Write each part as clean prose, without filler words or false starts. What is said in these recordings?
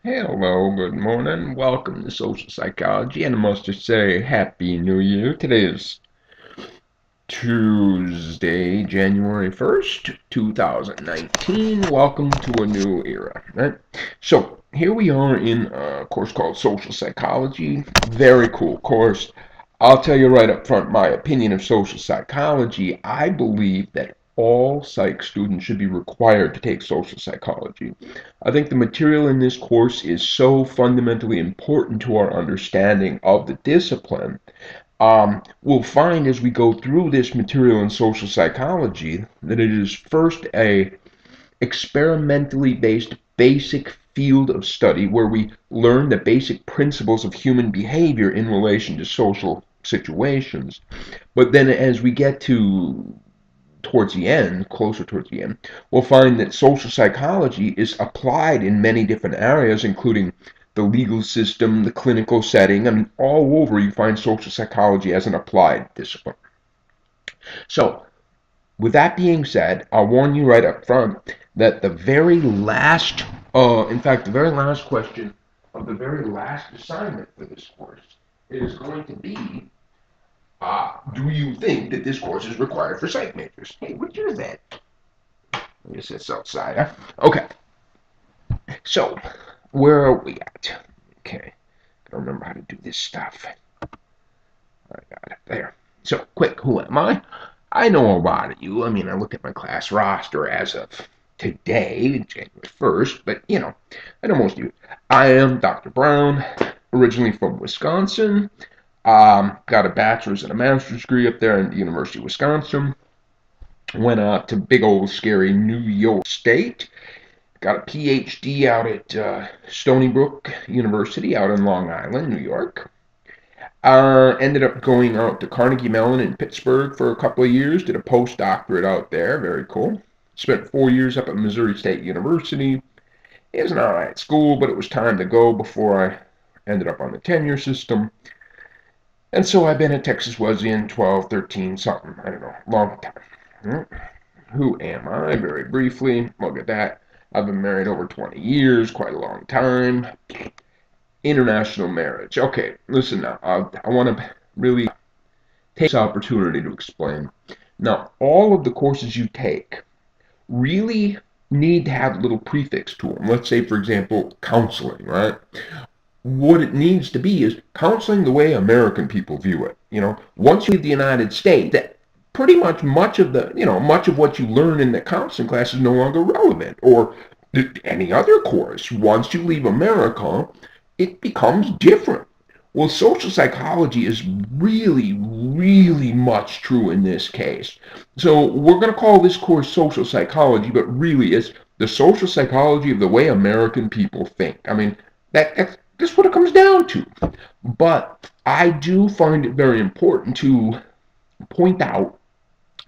Hello, good morning. Welcome to Social Psychology, and I must just say Happy New Year. Today is Tuesday, January 1st, 2019. Welcome to a new era, right? So, here we are in a course called Social Psychology. Very cool course. I'll tell you right up front my opinion of social psychology. I believe that all psych students should be required to take social psychology. I think the material in this course is so fundamentally important to our understanding of the discipline. We'll find as we go through this material in social psychology that it is first a experimentally based basic field of study where we learn the basic principles of human behavior in relation to social situations. But then as we get to towards the end, closer towards the end, we'll find that social psychology is applied in many different areas, including the legal system, the clinical setting. I mean, all over you find social psychology as an applied discipline. So, with that being said, I'll warn you right up front that the very last, in fact, the very last question of the very last assignment for this course is going to be, do you think that this course is required for psych majors? Hey, what year is that? I guess it's outside, huh? Okay, so where are we at? Okay, gotta remember how to do this stuff. I got it there. So, quick, who am I? I know a lot of you. I mean, I look at my class roster as of today, January 1st, but I know most of you. I am Dr. Brown, originally from Wisconsin. Got a bachelor's and a master's degree up there in the University of Wisconsin. Went out to big old scary New York State. Got a PhD out at Stony Brook University out in Long Island, New York. Ended up going out to Carnegie Mellon in Pittsburgh for a couple of years. Did a postdoctorate out there. Very cool. Spent 4 years up at Missouri State University. It was an alright school, but it was time to go before I ended up on the tenure system. And so I've been at Texas Wesleyan 12, 13, something. I don't know. Long time. Who am I? Very briefly. Look at that. I've been married over 20 years, quite a long time. International marriage. Okay, listen now. I want to really take this opportunity to explain. Now, all of the courses you take really need to have a little prefix to them. Let's say, for example, counseling, right? What it needs to be is counseling the way American people view it. Once you leave the United States, that pretty much of the, much of what you learn in the counseling class is no longer relevant, or any other course. Once you leave America, it becomes different. Well, social psychology is really, really much true in this case. So we're going to call this course social psychology, but really it's the social psychology of the way American people think. I mean, that's what it comes down to. But I do find it very important to point out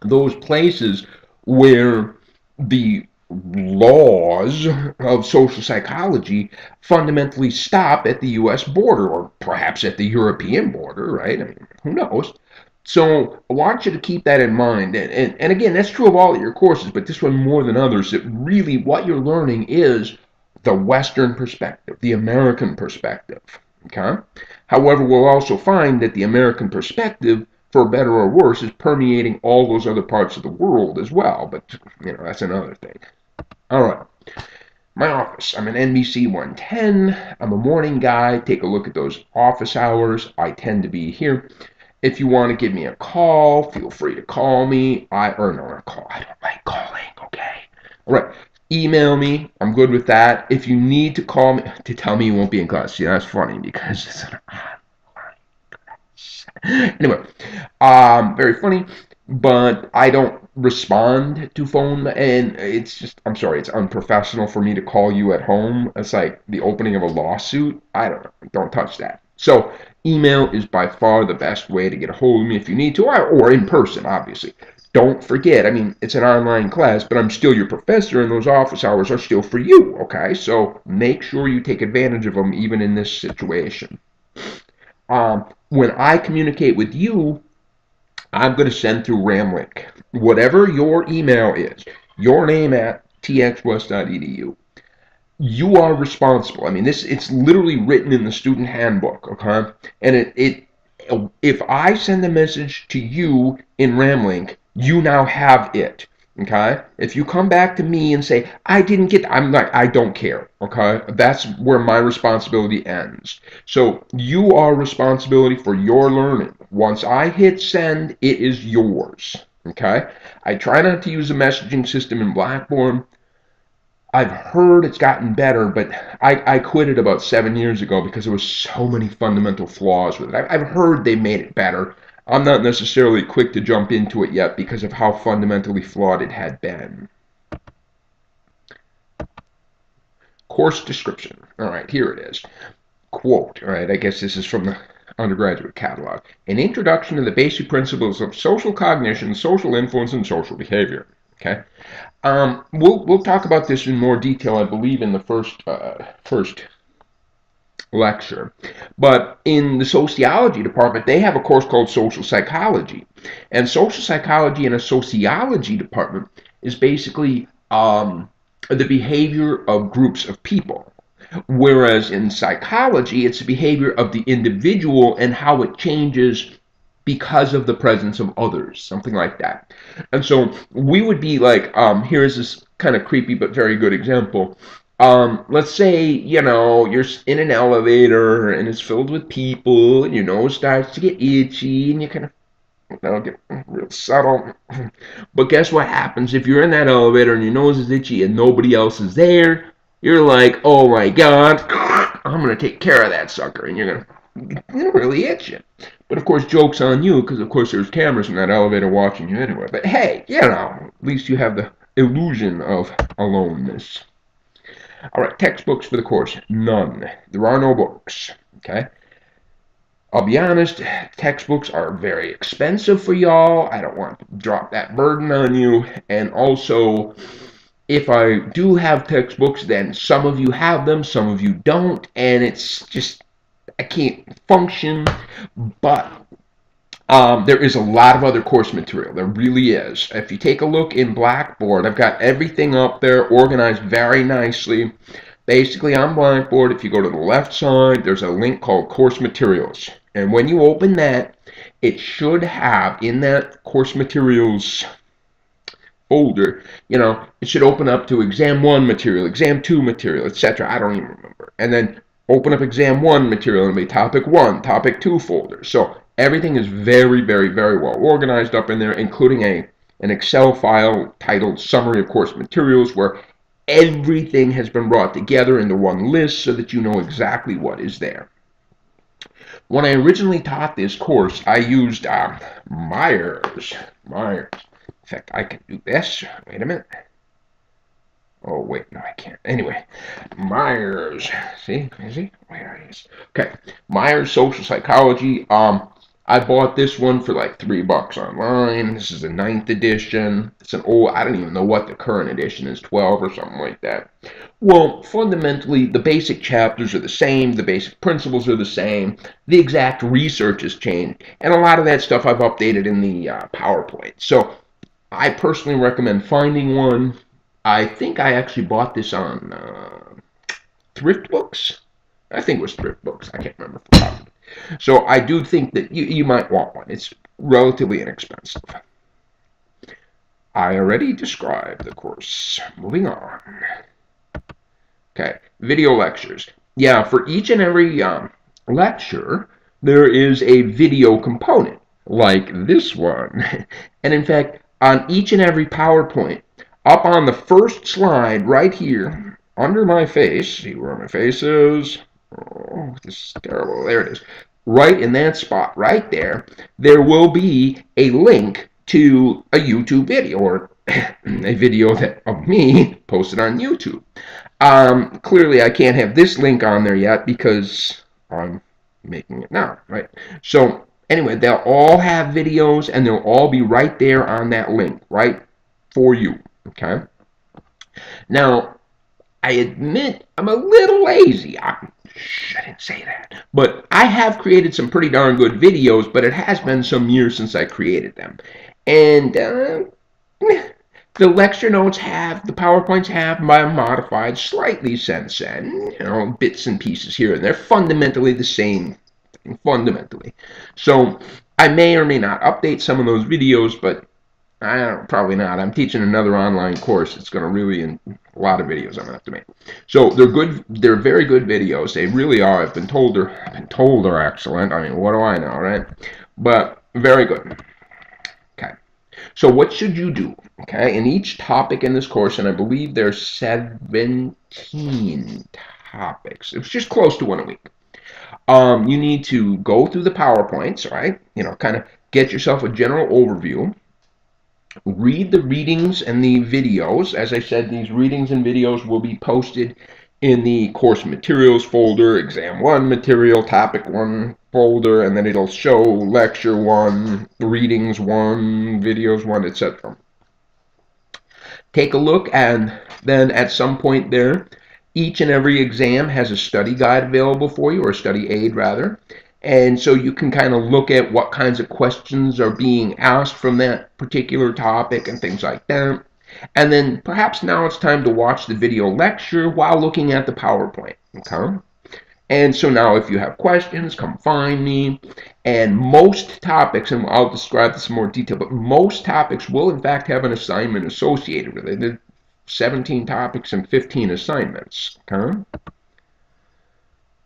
those places where the laws of social psychology fundamentally stop at the US border or perhaps at the European border, right? I mean, who knows? So I want you to keep that in mind. And again, that's true of all of your courses, but this one more than others, that really what you're learning is the Western perspective, the American perspective. Okay? However, we'll also find that the American perspective, for better or worse, is permeating all those other parts of the world as well. But, that's another thing. All right. My office. I'm an NBC 110. I'm a morning guy. Take a look at those office hours. I tend to be here. If you want to give me a call, feel free to call me. Or no, not call. I don't like calling. Okay. All right. Email me. I'm good with that. If you need to call me to tell me you won't be in class, see, that's funny because it's an online class. Anyway, very funny, but I don't respond to phone, and it's just, I'm sorry, it's unprofessional for me to call you at home. It's like the opening of a lawsuit. I don't know. Don't touch that. So email is by far the best way to get a hold of me if you need to, or in person, obviously. Don't forget, I mean, it's an online class, but I'm still your professor, and those office hours are still for you, okay? So make sure you take advantage of them even in this situation. When I communicate with you, I'm going to send through Ramlink. Whatever your email is, your name at txwest.edu. You are responsible. I mean, it's literally written in the student handbook, okay? And if I send a message to you in Ramlink, you now have it. Okay? If you come back to me and say, I didn't get, I'm like, I don't care. Okay? That's where my responsibility ends. So you are responsibility for your learning. Once I hit send, it is yours. Okay? I try not to use a messaging system in Blackboard. I've heard it's gotten better, but I quit it about 7 years ago because there was so many fundamental flaws with it. I've heard they made it better. I'm not necessarily quick to jump into it yet because of how fundamentally flawed it had been. Course description. All right, here it is. Quote, all right, I guess this is from the undergraduate catalog. An introduction to the basic principles of social cognition, social influence, and social behavior. Okay. We'll talk about this in more detail, I believe, in the first lecture. But in the sociology department, they have a course called social psychology, and social psychology in a sociology department is basically the behavior of groups of people. Whereas in psychology, it's the behavior of the individual and how it changes because of the presence of others, something like that. And so we would be like, here's this kind of creepy but very good example. Let's say, you're in an elevator and it's filled with people and your nose starts to get itchy and you kind of get real subtle. But guess what happens if you're in that elevator and your nose is itchy and nobody else is there? You're like, oh my God, I'm going to take care of that sucker. And you're going to really itch it. But of course, joke's on you because, of course, there's cameras in that elevator watching you anyway. But hey, at least you have the illusion of aloneness. All right, textbooks for the course, none. There are no books, okay? I'll be honest, textbooks are very expensive for y'all. I don't want to drop that burden on you. And also, if I do have textbooks, then some of you have them, some of you don't, and it's just, I can't function. But there is a lot of other course material. There really is. If you take a look in Blackboard, I've got everything up there organized very nicely. Basically, on Blackboard, if you go to the left side, there's a link called Course Materials. And when you open that, it should have in that Course Materials folder, it should open up to Exam 1 material, Exam 2 material, etc. I don't even remember. And then open up Exam 1 material and be Topic 1, Topic 2 folder. So everything is very, very, very well organized up in there, including an Excel file titled Summary of Course Materials, where everything has been brought together into one list so that you know exactly what is there. When I originally taught this course, I used Myers. In fact, I can do this. Wait a minute. Oh, wait, no, I can't. Anyway, Myers. See? Is he? Where is he? Okay, Myers Social Psychology. I bought this one for like $3 online. This is the 9th edition. It's an old, I don't even know what the current edition is, 12 or something like that. Well, fundamentally, the basic chapters are the same. The basic principles are the same. The exact research has changed. And a lot of that stuff I've updated in the PowerPoint. So I personally recommend finding one. I think I actually bought this on Thrift Books. I think it was Thrift Books. I can't remember. So I do think that you might want one. It's relatively inexpensive. I already described the course. Moving on. Okay, video lectures. Yeah, for each and every lecture, there is a video component, like this one. And in fact, on each and every PowerPoint, up on the first slide right here, under my face, see where my face is? Oh, this is terrible. There it is. Right in that spot, right there, there will be a link to a YouTube video or a video of me posted on YouTube. Clearly, I can't have this link on there yet because I'm making it now, right? So anyway, they'll all have videos and they'll all be right there on that link, right, for you, okay? Now, I admit I'm a little lazy. I didn't say that. But I have created some pretty darn good videos, but it has been some years since I created them. And The lecture notes have, the PowerPoints have been modified slightly since then, bits and pieces here and there, fundamentally the same thing, fundamentally. So I may or may not update some of those videos, but I don't, probably not. I'm teaching another online course. It's going to really, a lot of videos I'm going to have to make. So they're good. They're very good videos. They really are. I've been told they're excellent. I mean, what do I know, right? But very good. Okay. So what should you do? Okay. In each topic in this course, and I believe there's 17 topics. It's just close to one a week. You need to go through the PowerPoints, right? Kind of get yourself a general overview. Read the readings and the videos. As I said, these readings and videos will be posted in the course materials folder, exam 1 material, topic 1 folder, and then it'll show lecture 1, readings 1, videos 1, etc. Take a look, and then at some point there, each and every exam has a study guide available for you, or a study aid rather. And so you can kind of look at what kinds of questions are being asked from that particular topic and things like that. And then perhaps now it's time to watch the video lecture while looking at the PowerPoint. Okay? And so now if you have questions, come find me. And most topics, and I'll describe this in more detail, but most topics will in fact have an assignment associated with it. There's 17 topics and 15 assignments. Okay?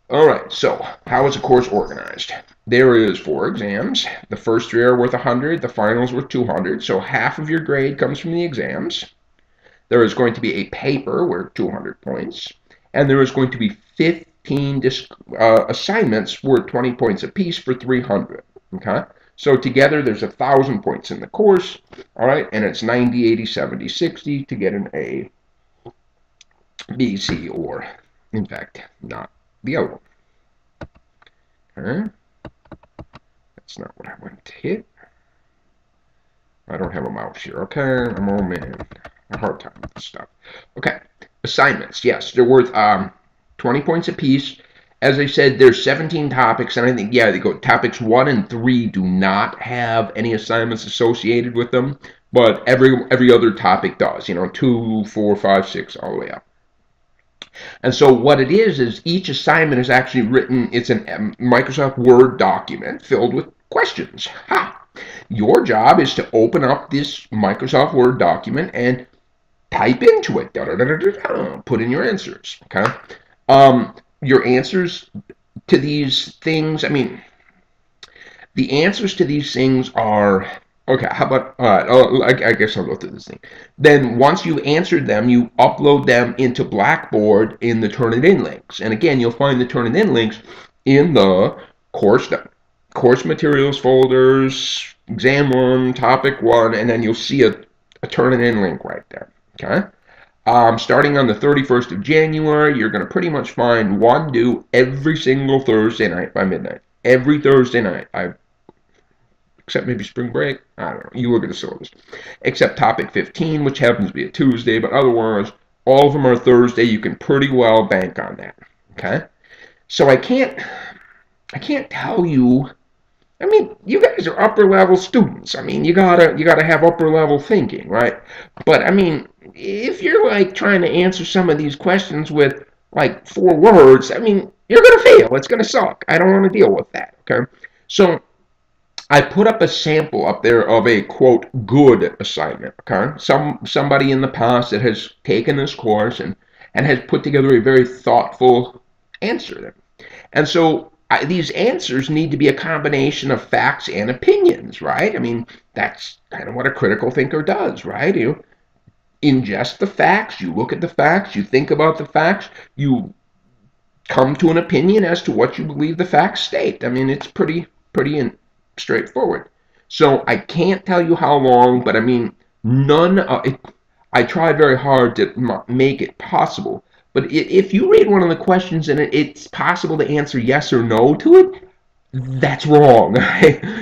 All right, so how is a course organized? There is 4 exams. The first 3 are worth 100. The finals worth 200. So half of your grade comes from the exams. There is going to be a paper worth 200 points. And there is going to be 15 assignments worth 20 points apiece for 300. Okay? So together there's 1,000 points in the course. All right, and it's 90, 80, 70, 60 to get an A, B, C, or in fact, not the other one. Okay. That's not what I want to hit. I don't have a mouse here. Okay, I'm old man. A hard time with this stuff. Okay, assignments. Yes, they're worth 20 points apiece. As I said, there's 17 topics, and I think, yeah, they go topics 1 and 3 do not have any assignments associated with them, but every other topic does. 2, 4, 5, 6, all the way up. And so what it is each assignment is actually written, it's a Microsoft Word document filled with questions. Your job is to open up this Microsoft Word document and type into it, put in your answers, okay? Your answers to these things, the answers to these things are, okay, how about, I guess I'll go through this thing. Then once you've answered them, you upload them into Blackboard in the Turnitin links. And again, you'll find the Turnitin links in the course materials folders, exam 1, topic 1, and then you'll see a Turnitin link right there, okay? Starting on the 31st of January, you're going to pretty much find one due every single Thursday night by midnight. Every Thursday night. Except maybe spring break. I don't know. You look at the syllabus. Except topic 15, which happens to be a Tuesday, but otherwise, all of them are Thursday. You can pretty well bank on that. Okay? So I can't tell you. You guys are upper level students. You gotta have upper level thinking, right? But if you're like trying to answer some of these questions with like 4 words, you're gonna fail. It's gonna suck. I don't want to deal with that. Okay? So I put up a sample up there of a, quote, good assignment, okay? Somebody in the past that has taken this course and has put together a very thoughtful answer there. And so these answers need to be a combination of facts and opinions, right? That's kind of what a critical thinker does, right? You ingest the facts, you look at the facts, you think about the facts, you come to an opinion as to what you believe the facts state. It's pretty straightforward. So I can't tell you how long, but none of it. I tried very hard to make it possible. But if you read one of the questions and it's possible to answer yes or no to it, that's wrong.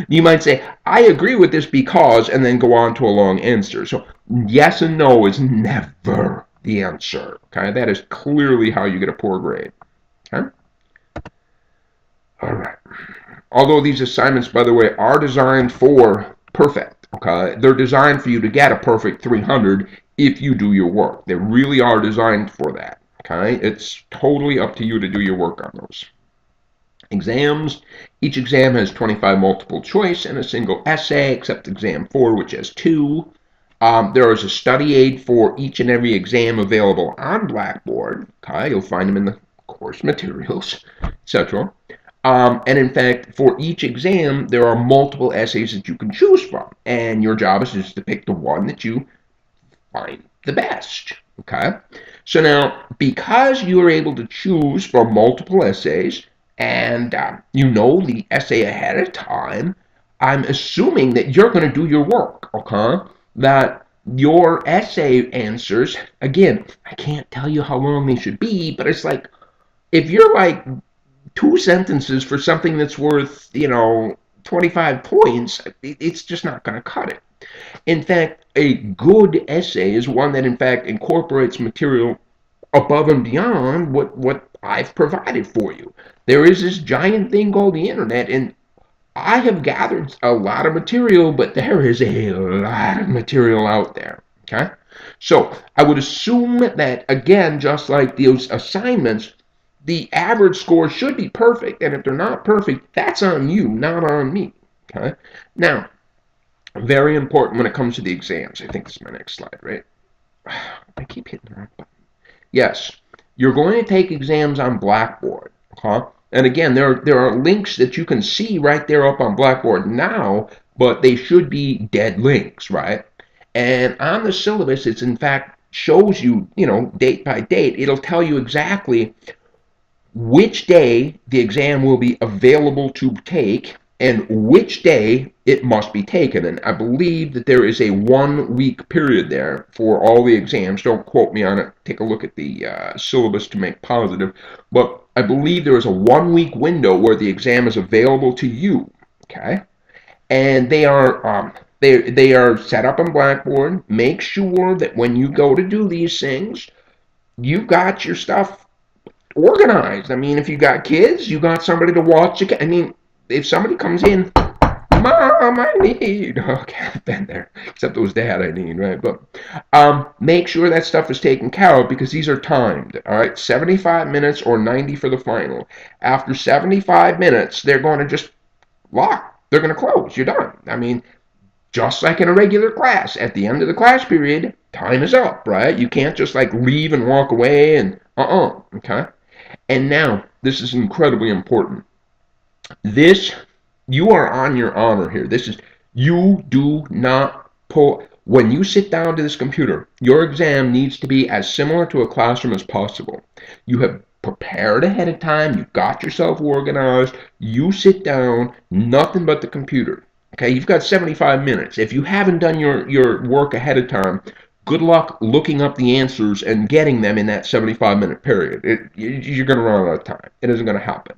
You might say, I agree with this because, and then go on to a long answer. So yes and no is never the answer. Okay, that is clearly how you get a poor grade. Okay. All right. Although these assignments, by the way, are designed for perfect. Okay, they're designed for you to get a perfect 300 if you do your work. They really are designed for that. Okay, it's totally up to you to do your work on those. Exams. Each exam has 25 multiple choice and a single essay, except exam 4, which has 2. There is a study aid for each and every exam available on Blackboard. Okay, you'll find them in the course materials, etc. And in fact, for each exam, there are multiple essays that you can choose from, and your job is just to pick the one that you find the best. Okay, so now because you are able to choose from multiple essays, and you know the essay ahead of time, I'm assuming that you're going to do your work. Okay, that your essay answers, again, I can't tell you how long they should be, but it's like if you're like 2 sentences for something that's worth 25 points, it's just not going to cut it. In fact, a good essay is one that in fact incorporates material above and beyond what I've provided for you. There is this giant thing called the internet, and I have gathered a lot of material, but there is a lot of material out there. Okay? So I would assume that, again, just like those assignments, the average score should be perfect. And if they're not perfect, that's on you, not on me. Okay? Now, very important when it comes to the exams. I think this is my next slide, right? I keep hitting the wrong button. Yes, you're going to take exams on Blackboard. Okay? And again, there are links that you can see right there up on Blackboard now, but they should be dead links, right? And on the syllabus, it's in fact shows you, date by date. It'll tell you exactly which day the exam will be available to take and which day it must be taken. And I believe that there is a 1 week period there for all the exams. Don't quote me on it. Take a look at the syllabus to make positive. But I believe there is a 1 week window where the exam is available to you. Okay, and they are set up on Blackboard. Make sure that when you go to do these things, you've got your stuff organized. I mean, if you got kids, you got somebody to watch. I mean, if somebody comes in, Mom, I need. Okay, I've been there. Except it was Dad I need, right? But make sure that stuff is taken care of because these are timed. All right, 75 minutes or 90 for the final. After 75 minutes, they're going to just lock. They're going to close. You're done. I mean, just like in a regular class, at the end of the class period, time is up, right? You can't just like leave and walk away and okay? And now, this is incredibly important. This, you are on your honor here. This is, you do not pull, when you sit down to this computer, your exam needs to be as similar to a classroom as possible. You have prepared ahead of time, you've got yourself organized, you sit down, nothing but the computer. Okay, you've got 75 minutes. If you haven't done your work ahead of time, good luck looking up the answers and getting them in that 75-minute period. You're going to run out of time. It isn't going to happen.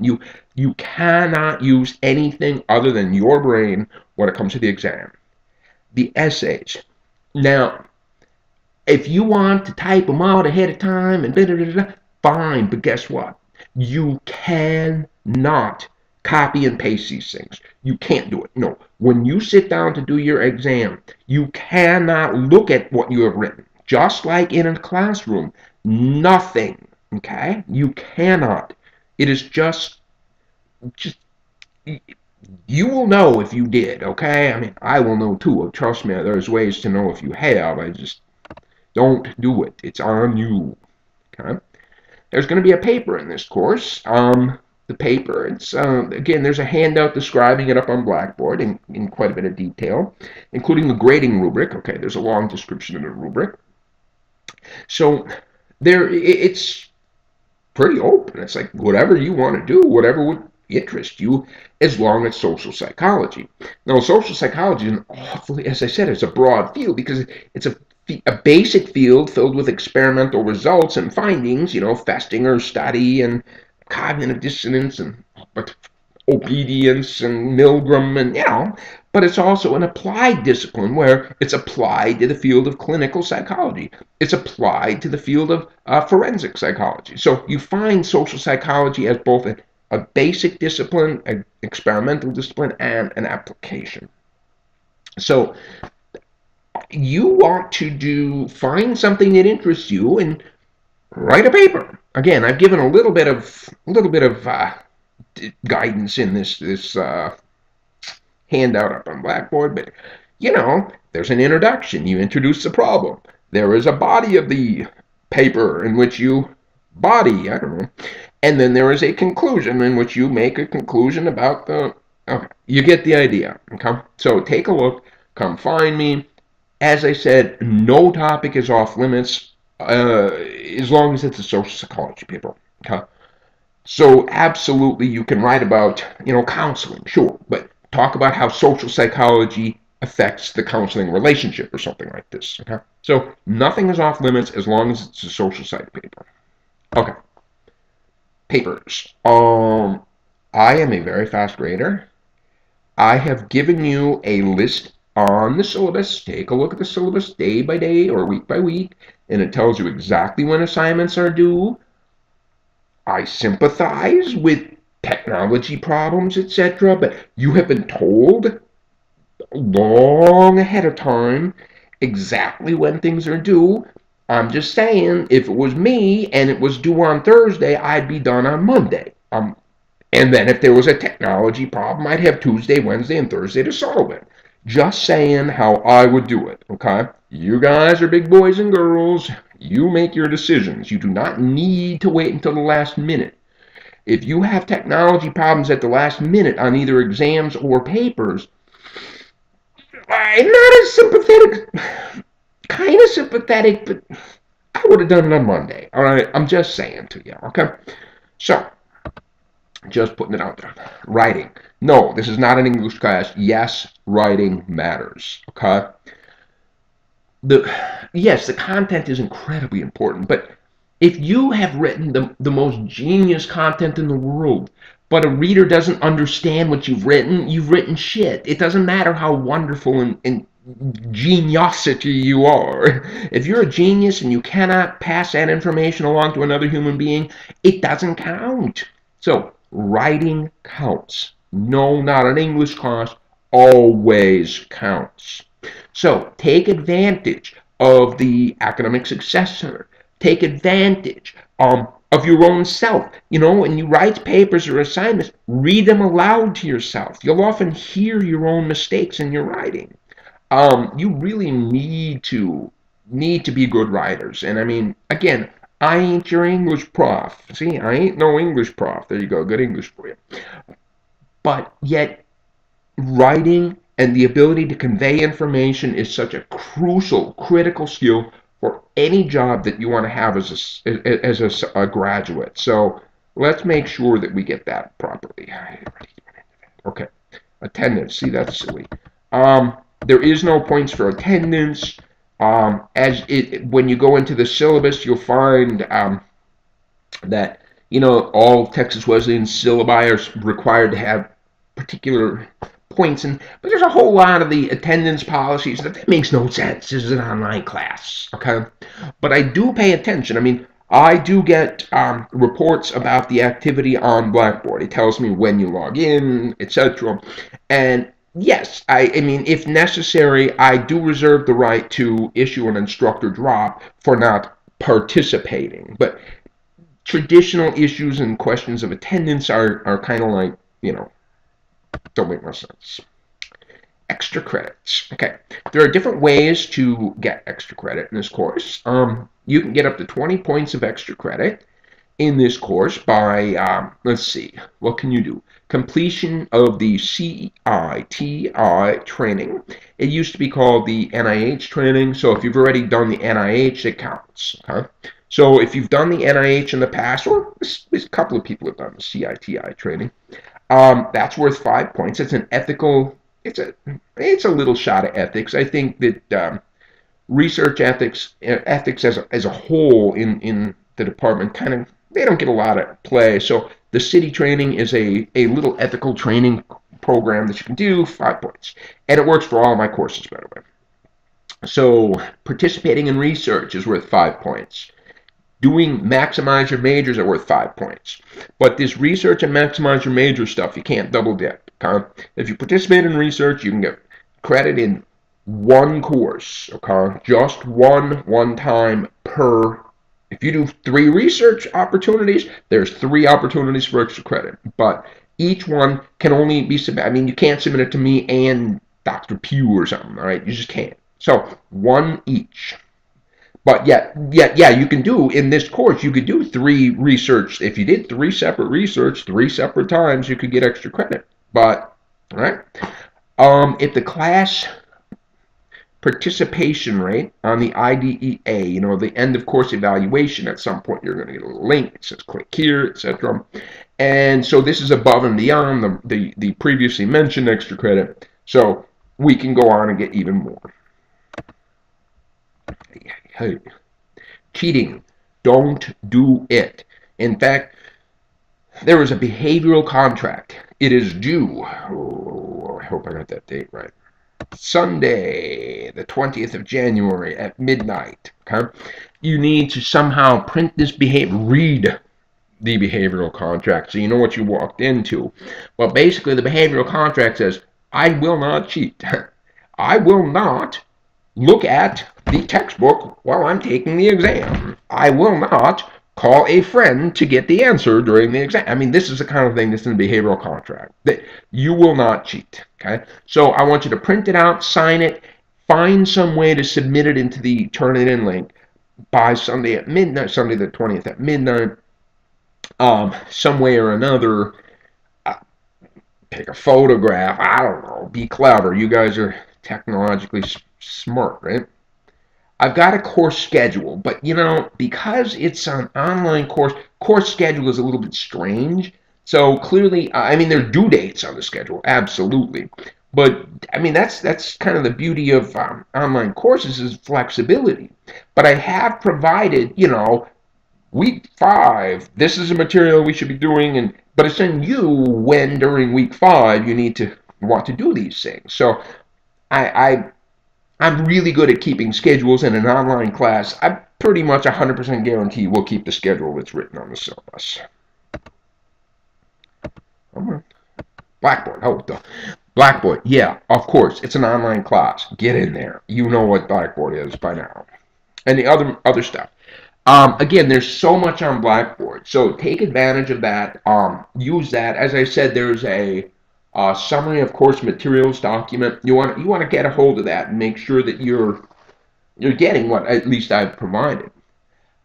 You cannot use anything other than your brain when it comes to the exam. The essays. Now, if you want to type them out ahead of time and fine, but guess what? You cannot copy and paste these things. You can't do it. No. When you sit down to do your exam, you cannot look at what you have written. Just like in a classroom, nothing. Okay? You cannot. It is just you will know if you did, okay? I mean, I will know too. Trust me, there's ways to know if you have. I just don't do it. It's on you. Okay? There's going to be a paper in this course. The paper, it's again, there's a handout describing it up on Blackboard in quite a bit of detail, including the grading rubric. Okay, there's a long description of the rubric. So it's pretty open. It's like whatever you want to do, whatever would interest you, as long as social psychology. Now, social psychology is an awfully, as I said, it's a broad field because it's a basic field filled with experimental results and findings, Festinger's study and cognitive dissonance and obedience and Milgram and, but it's also an applied discipline where it's applied to the field of clinical psychology. It's applied to the field of forensic psychology. So you find social psychology as both a basic discipline, an experimental discipline, and an application. So you want to find something that interests you and write a paper. Again, I've given a little bit of guidance in this handout up on Blackboard, but there's an introduction. You introduce the problem. There is a body of the paper in which you body, I don't know, and then there is a conclusion in which you make a conclusion about the. Okay, you get the idea. Okay, so take a look. Come find me. As I said, no topic is off limits as long as it's a social psychology paper. Okay, so absolutely, you can write about counseling, sure, but talk about how social psychology affects the counseling relationship or something like this. Okay, so nothing is off limits as long as it's a social psych paper. Okay, papers. I am a very fast grader. I have given you a list on the syllabus. Take a look at the syllabus day by day or week by week, and it tells you exactly when assignments are due. I sympathize with technology problems, etc., but you have been told long ahead of time exactly when things are due. I'm just saying, if it was me and it was due on Thursday, I'd be done on Monday. And then if there was a technology problem, I'd have Tuesday, Wednesday, and Thursday to solve it. Just saying how I would do it, okay? You guys are big boys and girls. You make your decisions. You do not need to wait until the last minute. If you have technology problems at the last minute on either exams or papers, I'm not as sympathetic, kind of sympathetic, but I would have done it on Monday. All right, I'm just saying to you, okay? So, just putting it out there. Writing. No, this is not an English class. Yes, writing matters, okay? Yes, the content is incredibly important, but if you have written the most genius content in the world, but a reader doesn't understand what you've written shit. It doesn't matter how wonderful and geniosity you are. If you're a genius and you cannot pass that information along to another human being, it doesn't count. So, writing counts. No, not an English class, always counts. So take advantage of the academic success center. Take advantage of your own self. When you write papers or assignments, read them aloud to yourself. You'll often hear your own mistakes in your writing. You really need to be good writers. And I mean, again, I ain't your English prof. See, I ain't no English prof. There you go, good English for you. But yet writing and the ability to convey information is such a crucial, critical skill for any job that you want to have as a graduate. So let's make sure that we get that properly. Okay, attendance. See, that's silly. There is no points for attendance. When you go into the syllabus, you'll find that all Texas Wesleyan syllabi are required to have particular points, but there's a whole lot of the attendance policies that makes no sense. This is an online class, okay? But I do pay attention. I mean, I do get reports about the activity on Blackboard. It tells me when you log in, etc. And yes, I mean, if necessary, I do reserve the right to issue an instructor drop for not participating. But traditional issues and questions of attendance are kind of like, don't make much sense. Extra credits. Okay, there are different ways to get extra credit in this course. You can get up to 20 points of extra credit in this course by, let's see, what can you do? Completion of the CITI training. It used to be called the NIH training, so if you've already done the NIH, it counts. Okay? So if you've done the NIH in the past, or a couple of people have done the CITI training, that's worth 5 points. It's an ethical. It's a little shot of ethics. I think that research ethics as a whole in the department they don't get a lot of play. So the city training is a little ethical training program that you can do, 5 points, and it works for all my courses, by the way. So participating in research is worth 5 points. Doing maximize your majors are worth 5 points. But this research and maximize your major stuff, you can't double dip. Okay? If you participate in research, you can get credit in one course, okay? Just one time per. If you do 3 research opportunities, there's 3 opportunities for extra credit. But each one can only be submitted. I mean, you can't submit it to me and Dr. Pugh or something, all right? You just can't. So, one each. But yeah, you can do in this course, you could do 3 research. If you did 3 separate research, 3 separate times, you could get extra credit. But, all right? If the class participation rate on the IDEA, the end of course evaluation, at some point you're going to get a little link. It says click here, etc. And so this is above and beyond the previously mentioned extra credit. So we can go on and get even more. Hey, cheating, don't do it. In fact, there is a behavioral contract. It is due. Oh, I hope I got that date right. Sunday, the 20th of January at midnight. Okay? You need to somehow print this read the behavioral contract so you know what you walked into. But basically, the behavioral contract says, I will not cheat. I will not look at the textbook while I'm taking the exam. I will not call a friend to get the answer during the exam. I mean, this is the kind of thing that's in the behavioral contract. That you will not cheat. Okay? So I want you to print it out, sign it, find some way to submit it into the turn it in link by Sunday at midnight, Sunday the 20th at midnight. Some way or another, take a photograph. I don't know. Be clever. You guys are technologically smart, right? I've got a course schedule, but because it's an online course schedule is a little bit strange. So clearly, I mean, there are due dates on the schedule, absolutely. But I mean, that's kind of the beauty of online courses is flexibility. But I have provided, week 5, this is a material we should be doing, but it's on you when during week 5 you need to want to do these things. So I'm really good at keeping schedules in an online class. I pretty much 100% guarantee we'll keep the schedule that's written on the syllabus. Blackboard. Oh, Blackboard. Yeah, of course. It's an online class. Get in there. You know what Blackboard is by now. And the other stuff. Again, there's so much on Blackboard, so take advantage of that. Use that. As I said, there's a summary of course materials document. You want to get a hold of that and make sure that you're getting what at least I've provided.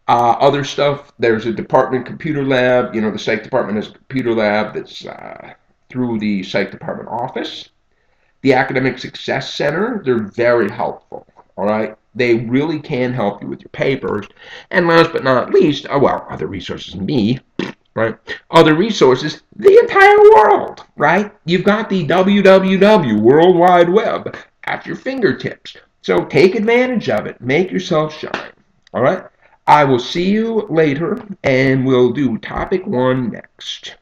Other stuff, there's a department computer lab. The Psych department has a computer lab that's through the Psych department office. The Academic Success Center, they're very helpful. All right, they really can help you with your papers. And last but not least, other resources than me, right? Other resources, the entire world, right? You've got the www, World Wide Web, at your fingertips. So take advantage of it. Make yourself shine. All right? I will see you later, and we'll do topic 1 next.